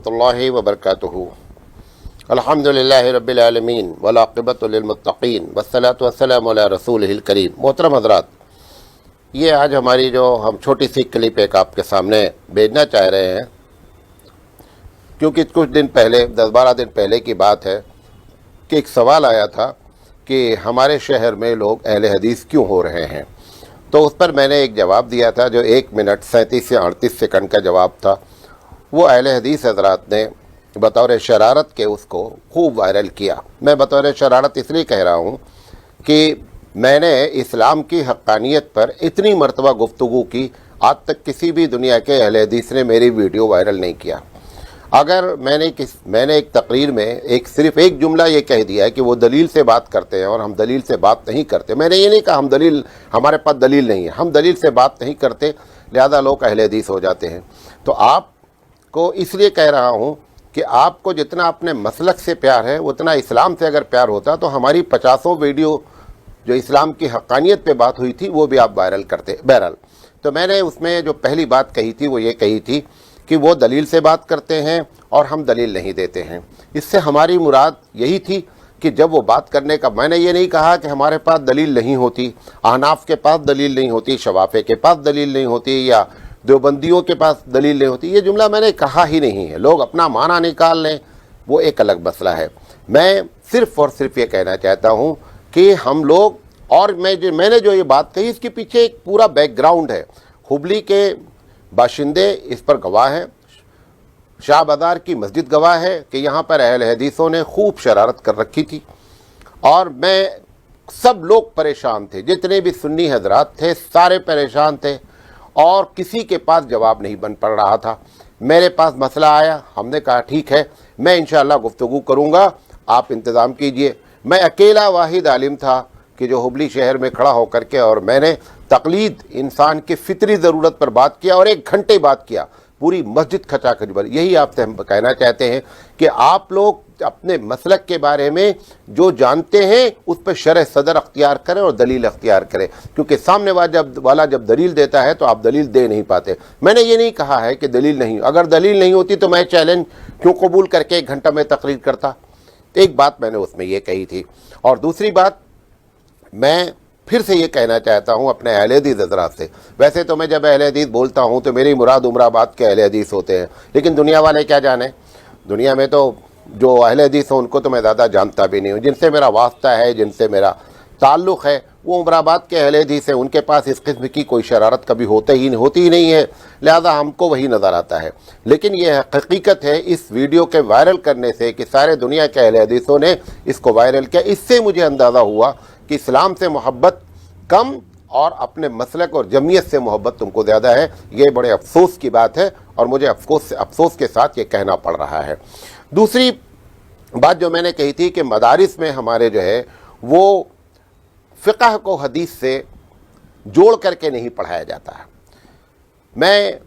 रहमतुल्लाहि व बरकातुहू। अल्हम्दुलिल्लाहि रब्बिल आलमीन वल आक़िबतु लिल मुत्तक़ीन वस्सलातु वस्सलामु अला रसूलिहिल करीम। मोहतरम हज़रात, ये आज हमारी जो हम छोटी सी क्लिप एक आपके सामने भेजना चाह रहे हैं, क्योंकि कुछ दिन पहले 10-12 दिन पहले की बात है कि एक सवाल आया था कि हमारे शहर में लोग अहले हदीस क्यों हो रहे हैं। तो उस पर मैंने एक जवाब दिया था जो 1 मिनट 37 से 38 सेकंड का जवाब था। वो अहले हदीस हज़रात ने बतौर शरारत के उसको खूब वायरल किया। मैं बतौर शरारत इसलिए कह रहा हूँ कि मैंने इस्लाम की हक़ानियत पर इतनी मरतबा गुफ्तगू की, आज तक किसी भी दुनिया के अहले हदीस ने मेरी वीडियो वायरल नहीं किया। अगर मैंने एक तकरीर में सिर्फ एक जुमला ये कह दिया है कि वो दलील से बात करते हैं और हम दलील से बात नहीं करते। मैंने ये नहीं कहा हमारे पास दलील नहीं है, हम दलील से बात नहीं करते, लिहाजा लोग अहले हदीस हो जाते हैं। तो आपको इसलिए कह रहा हूँ कि आपको जितना अपने मसलक से प्यार है उतना इस्लाम से अगर प्यार होता तो हमारी 50 वीडियो जो इस्लाम की हक़ानियत पे बात हुई थी वो भी आप वायरल करते। बहरहाल, तो मैंने उसमें जो पहली बात कही थी वो ये कही थी कि वो दलील से बात करते हैं और हम दलील नहीं देते हैं। इससे हमारी मुराद यही थी कि जब वो बात करने का, मैंने ये नहीं कहा कि हमारे पास दलील नहीं होती, अहनाफ के पास दलील नहीं होती, शवाफे के पास दलील नहीं होती या देवबंदियों के पास दलील नहीं होती। ये जुमला मैंने कहा ही नहीं है। लोग अपना माना निकाल लें, वो एक अलग मसला है। मैं सिर्फ़ और सिर्फ ये कहना चाहता हूँ कि हम लोग, और मैंने जो ये बात कही इसके पीछे एक पूरा बैकग्राउंड है। हुबली के बाशिंदे इस पर गवाह हैं, शाह बाज़ार की मस्जिद गवाह है कि यहाँ पर अहले हदीसों ने खूब शरारत कर रखी थी और सब लोग परेशान थे, जितने भी सुन्नी हजरात थे सारे परेशान थे और किसी के पास जवाब नहीं बन पड़ रहा था। मेरे पास मसला आया, हमने कहा ठीक है, मैं इंशाअल्लाह गुफ्तगू करूँगा, आप इंतज़ाम कीजिए। मैं अकेला वाहिद आलिम था कि जो हुबली शहर में खड़ा होकर के, और मैंने तकलीद इंसान की फितरी ज़रूरत पर बात किया और 1 घंटे बात किया, पूरी मस्जिद खचाखच भरी। यही आपसे हम कहना चाहते हैं कि आप लोग अपने मसलक के बारे में जो जानते हैं उस पर शरह सदर अख्तियार करें और दलील अख्तियार करें, क्योंकि सामने वाला जब दलील देता है तो आप दलील दे नहीं पाते। मैंने ये नहीं कहा है कि दलील नहीं, अगर दलील नहीं होती तो मैं चैलेंज क्यों कबूल करके 1 घंटा में तकरीर करता। एक बात मैंने उसमें ये कही थी। और दूसरी बात, मैं फिर से ये कहना चाहता हूँ अपने अहले हदीस हज़रात से, वैसे तो मैं जब अहले हदीस बोलता हूँ तो मेरी मुराद उमराबाद के अहले हदीस होते हैं, लेकिन दुनिया वाले क्या जाने, दुनिया में तो जो अहले हदीस हैं उनको तो मैं ज़्यादा जानता भी नहीं हूँ। जिनसे मेरा वास्ता है, जिनसे मेरा ताल्लुक़ है, वो उमराबाद के अहले हदीस हैं। उनके पास इस किस्म की कोई शरारत कभी होती ही नहीं है, लिहाजा हमको वही नज़र आता है। लेकिन ये हकीकत है, इस वीडियो के वायरल करने से कि सारे दुनिया के अहले हदीसों ने इसको वायरल किया, इससे मुझे अंदाज़ा हुआ कि इस्लाम से मोहब्बत कम और अपने मसलक और जमीयत से मोहब्बत तुमको ज़्यादा है। ये बड़े अफसोस की बात है और मुझे अफसोस के साथ ये कहना पड़ रहा है। दूसरी बात जो मैंने कही थी कि मदारिस में हमारे जो है वो फ़िक़ह को हदीस से जोड़ करके नहीं पढ़ाया जाता है। मैं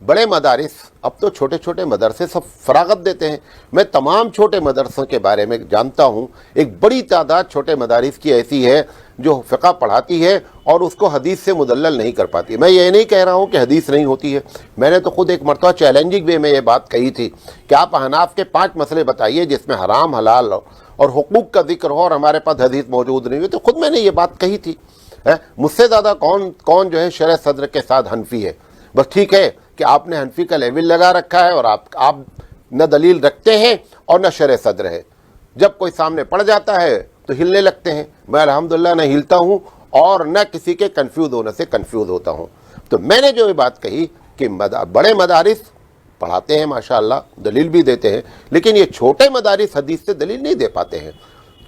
बड़े मदारिस, अब तो छोटे छोटे मदरसे सब फरागत देते हैं, मैं तमाम छोटे मदरसों के बारे में जानता हूँ। एक बड़ी तादाद छोटे मदारिस की ऐसी है जो फ़िक़ह पढ़ाती है और उसको हदीस से मुदल्लल नहीं कर पाती। मैं ये नहीं कह रहा हूँ कि हदीस नहीं होती है। मैंने तो खुद एक मरतबा चैलेंजिंग वे में ये बात कही थी कि आप अहनाफ के 5 मसले बताइए जिसमें हराम हलाल और हुकूक का जिक्र हो और हमारे पास हदीस मौजूद नहीं हुई। तो खुद मैंने ये बात कही थी। मुझसे ज़्यादा कौन जो है शरह सदर के साथ हनफी है। बस ठीक है कि आपने हनफी का लेवल लगा रखा है और आप न दलील रखते हैं और न शरह सदर है। जब कोई सामने पड़ जाता है तो हिलने लगते हैं। मैं अल्हम्दुलिल्लाह न हिलता हूँ और न किसी के कन्फ्यूज़ होने से कन्फ्यूज़ होता हूँ। तो मैंने जो ये बात कही कि बड़े मदारिस पढ़ाते हैं माशाअल्लाह, दलील भी देते हैं, लेकिन ये छोटे मदारिस हदीस से दलील नहीं दे पाते हैं,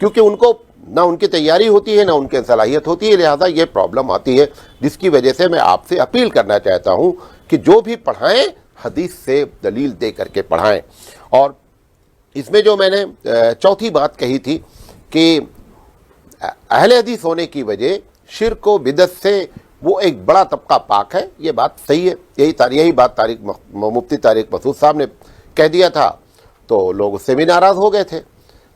क्योंकि उनको ना उनकी तैयारी होती है ना उनकी सलाहियत होती है। लिहाजा ये प्रॉब्लम आती है, जिसकी वजह से मैं आपसे अपील करना चाहता हूँ कि जो भी पढ़ाएं हदीस से दलील दे करके पढ़ाएं। और इसमें जो मैंने चौथी बात कही थी कि अहले हदीस होने की वजह शिर्क व बिदअत से वो एक बड़ा तबका पाक है, ये बात सही है। यही बात मुफ्ती तारिक मसूद साहब ने कह दिया था तो लोग उससे भी नाराज़ हो गए थे।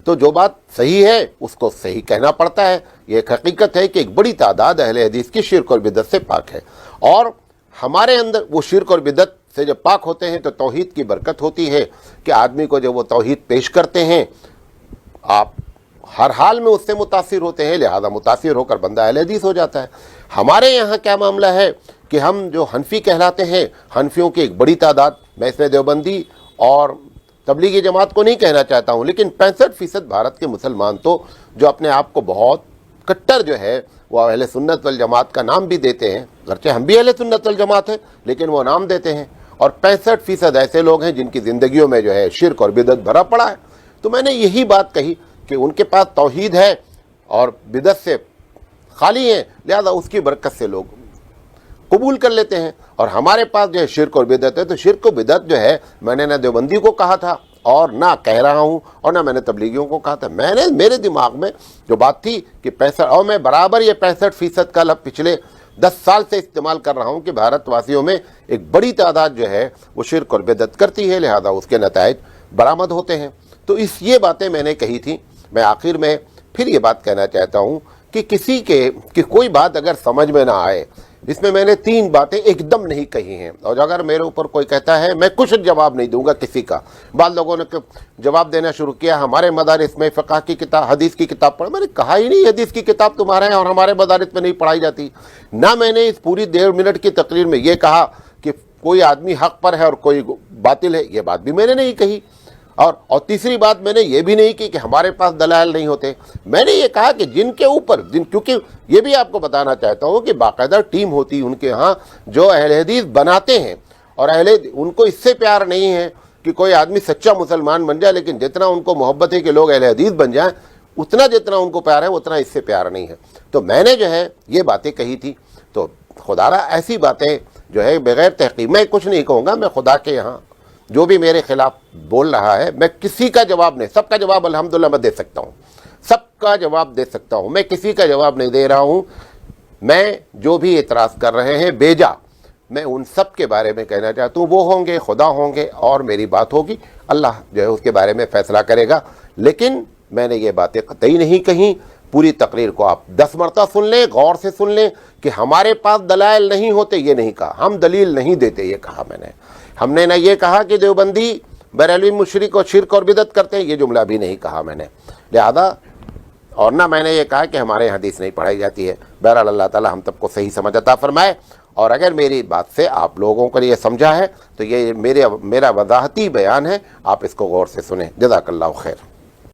तो जो बात सही है उसको सही कहना पड़ता है। ये एक हकीकत है कि एक बड़ी तादाद अहले हदीस की शिर्क और बिदअत से पाक है और हमारे अंदर वो शिर्क और बिदअत سے جب پاک ہوتے ہیں تو توحید کی برکت ہوتی ہے کہ آدمی کو جب وہ توحید پیش کرتے ہیں آپ ہر حال میں اس سے متاثر ہوتے ہیں، لہذا متاثر ہو کر بندہ اہل حدیث ہو جاتا ہے۔ ہمارے یہاں کیا معاملہ ہے کہ ہم جو حنفی کہلاتے ہیں، حنفیوں کی ایک بڑی تعداد، میں اس میں دیوبندی اور تبلیغی جماعت کو نہیں کہنا چاہتا ہوں، لیکن 65% بھارت کے مسلمان تو جو اپنے آپ کو بہت کٹر جو ہے وہ اہل سنت والجماعت کا نام بھی دیتے ہیں، گرچہ ہم بھی اہل سنت والجماعت ہیں لیکن وہ نام دیتے ہیں، اور 65% ایسے لوگ ہیں جن کی زندگیوں میں جو ہے شرک اور بدعت بھرا پڑا ہے۔ تو میں نے یہی بات کہی کہ ان کے پاس توحید ہے اور بدعت سے خالی ہیں، لہذا اس کی برکت سے لوگ قبول کر لیتے ہیں، اور ہمارے پاس جو ہے شرک اور بدعت ہے، تو شرک و بدعت جو ہے میں نے نہ دیوبندی کو کہا تھا اور نہ کہہ رہا ہوں اور نہ میں نے تبلیغیوں کو کہا تھا، میں نے میرے دماغ میں جو بات تھی کہ 65، اور میں برابر یہ 65% کا لفظ پچھلے 10 سال سے استعمال کر رہا ہوں کہ بھارت واسیوں میں ایک بڑی تعداد جو ہے وہ شرک اور بدعت کرتی ہے، لہذا اس کے نتائج برآمد ہوتے ہیں۔ تو یہ باتیں میں نے کہی تھیں۔ میں آخر میں پھر یہ بات کہنا چاہتا ہوں کہ کہ کوئی بات اگر سمجھ میں نہ آئے، اس میں نے 3 باتیں ایک دم نہیں کہی ہیں، اور اگر میرے اوپر کوئی کہتا ہے میں کچھ جواب نہیں دوں گا کسی کا۔ بعض لوگوں نے جواب دینا شروع کیا، ہمارے مدارس میں فقہ کی کتاب، حدیث کی کتاب پڑھ، میں نے کہا ہی نہیں حدیث کی کتاب تمہارے ہیں اور ہمارے مدارس میں نہیں پڑھائی جاتی۔ نہ میں نے اس پوری 1.5 منٹ کی تقریر میں یہ کہا کہ کوئی آدمی حق پر ہے اور کوئی باطل ہے، یہ بات بھی میں نے نہیں کہی، اور تیسری بات میں نے یہ بھی نہیں کی کہ ہمارے پاس دلائل نہیں ہوتے۔ میں نے یہ کہا کہ جن کے اوپر کیونکہ یہ بھی آپ کو بتانا چاہتا ہوں کہ باقاعدہ ٹیم ہوتی ان کے ہاں جو اہل حدیث بناتے ہیں، اور ان کو اس سے پیار نہیں ہے کہ کوئی آدمی سچا مسلمان بن جائے، لیکن جتنا ان کو محبت ہے کہ لوگ اہل حدیث بن جائیں، جتنا ان کو پیار ہے اتنا اس سے پیار نہیں ہے۔ تو میں نے جو ہے یہ باتیں کہی تھی، تو خدا را ایسی باتیں جو ہے بغیر تحقیق، میں کچھ نہیں کہوں گا، میں خدا کے یہاں جو بھی میرے خلاف بول رہا ہے میں کسی کا جواب نہیں، سب کا جواب الحمدللہ میں دے سکتا ہوں، سب کا جواب دے سکتا ہوں، میں کسی کا جواب نہیں دے رہا ہوں۔ میں جو بھی اعتراض کر رہے ہیں بیجا، میں ان سب کے بارے میں کہنا چاہتا ہوں، وہ ہوں گے، خدا ہوں گے، اور میری بات ہوگی، اللہ جو ہے اس کے بارے میں فیصلہ کرے گا، لیکن میں نے یہ باتیں قطعی نہیں کہیں۔ پوری تقریر کو آپ 10 مرتبہ سن لیں، غور سے سن لیں کہ ہمارے پاس دلائل نہیں ہوتے، یہ نہیں کہا، ہم دلیل نہیں دیتے، یہ کہا میں نے۔ ہم نے نہ یہ کہا کہ دیوبندی بریلوی مشرک اور شرک اور بدعت کرتے ہیں، یہ جملہ بھی نہیں کہا میں نے، لہذا، اور نہ میں نے یہ کہا کہ ہمارے حدیث نہیں پڑھائی جاتی ہے۔ بہرحال اللہ تعالی ہم سب کو صحیح سمجھ عطا فرمائے، اور اگر میری بات سے آپ لوگوں کو یہ سمجھا ہے تو یہ میرا وضاحتی بیان ہے، آپ اس کو غور سے سنیں۔ جزاک اللہ خیر۔